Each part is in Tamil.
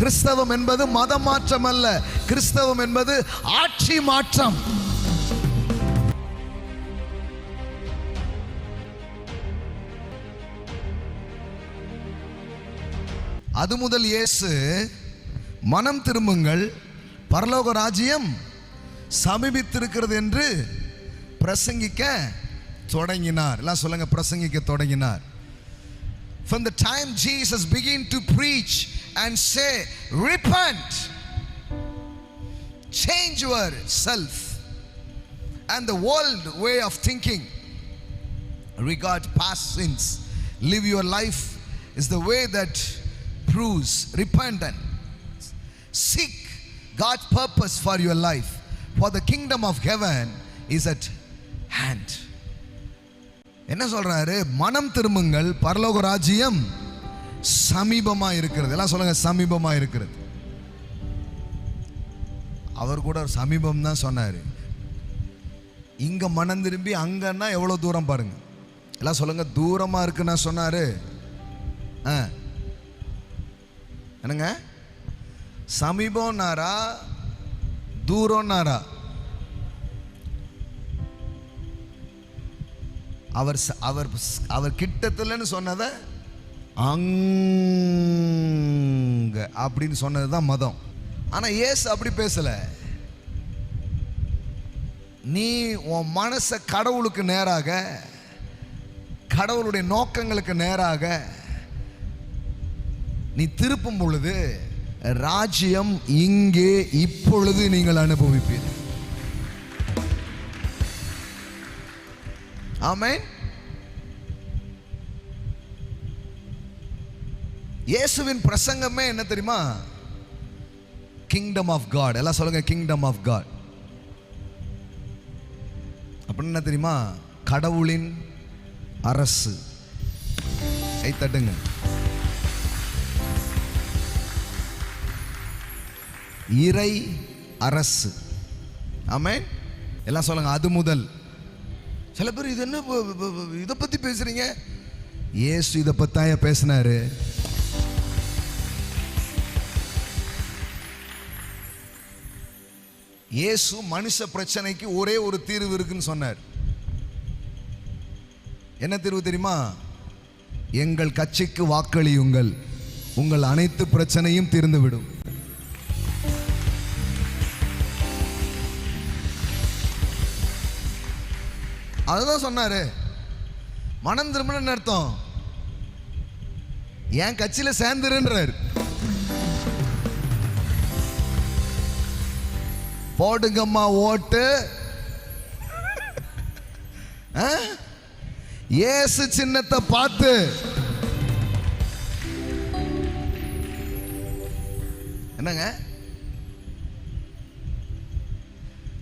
கிறிஸ்தவம் என்பது மத மாற்றம் அல்ல, கிறிஸ்தவம் என்பது ஆட்சி மாற்றம். அது முதல் இயேசு மனம் திரும்புங்கள், பரலோக ராஜ்யம் சமீபித்திருக்கிறது என்று பிரசங்கிக்க தொடங்கினார். எல்லாம் சொல்லுங்க, பிரசங்கிக்க தொடங்கினார். From the time Jesus began to preach and say, repent, change yourself and the world way of thinking, regard past sins, live your life is the way that proves repentance. Seek God's purpose for your life, for the kingdom of heaven is at hand. என்ன சொல்றாரு? மனம் திரும்புங்கள், பரலோக ராஜ்யம் சமீபமா இருக்கிறது. எல்லாம் சொல்லுங்க, சமீபமா இருக்கிறது. அவர் கூட சமீபம் தான் சொன்னாரு. இங்க மனம் திரும்பி அங்கன்னா எவ்வளவு தூரம் பாருங்க. எல்லாம் சொல்லுங்க, தூரமா இருக்குன்னா சொன்னாரு. என்னங்க, சமீபம்னாரா தூரம்னாரா? அவர் அவர் அவர் கிட்டத்துலன்னு சொன்னதை அங்க அப்படின்னு சொன்னதுதான் மதம். ஆனா இயேசு அப்படி பேசல. நீ உன் மனசை கடவுளுக்கு நேராக, கடவுளுடைய நோக்கங்களுக்கு நேராக நீ திருப்பும் பொழுது ராஜ்யம் இங்கே இப்பொழுது நீங்கள் அனுபவிப்பீர்கள். ஆமென். இயேசுவின் பிரசங்கமே என்ன தெரியுமா? Kingdom of God. எல்லாம் சொல்லுங்க, கிங்டம் ஆஃப் காட். அப்படின்னு என்ன தெரியுமா? கடவுளின் அரசு. கை தட்டுங்க. இறை அரசு. ஆமென். எல்லாம் சொல்லுங்க, அது முதல். சில பேர் இது என்ன இதை பத்தி பேசுறீங்க? இயேசு இதை பத்தாய பேசினாரு. இயேசு மனுஷ பிரச்சனைக்கு ஒரே ஒரு தீர்வு இருக்குன்னு சொன்னார். என்ன தீர்வு தெரியுமா? எங்கள் கட்சிக்கு வாக்களியுங்கள், உங்கள் அனைத்து பிரச்சனையும் தீர்ந்துவிடும். அதுதான் சொன்னாரு. மனம் திரும்பணும்னு அர்த்தம். என் கட்சியில சேர்ந்துருன்றாரு. போடுங்கம்மா ஓட்டு, இயேசு சின்னத்தை பார்த்து. என்னங்க,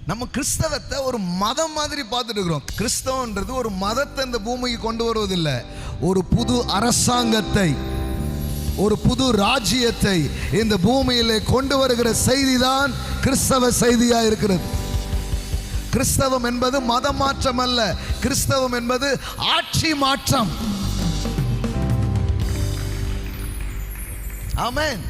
நம்ம கிறிஸ்தவத்தை ஒரு மதம் மாதிரி பார்த்துட்டு இருக்கிறோம். கிறிஸ்தவன்றது ஒரு மதத்தை இந்த பூமிக்கு கொண்டு வருவதில்லை, ஒரு புது அரசாங்கத்தை, ஒரு புது ராஜ்யத்தை இந்த பூமியிலே கொண்டு வருகிற செய்தி தான் கிறிஸ்தவ செய்தியா இருக்கிறது. கிறிஸ்தவம் என்பது மத மாற்றம் அல்ல, கிறிஸ்தவம் என்பது ஆட்சி மாற்றம். ஆமென்.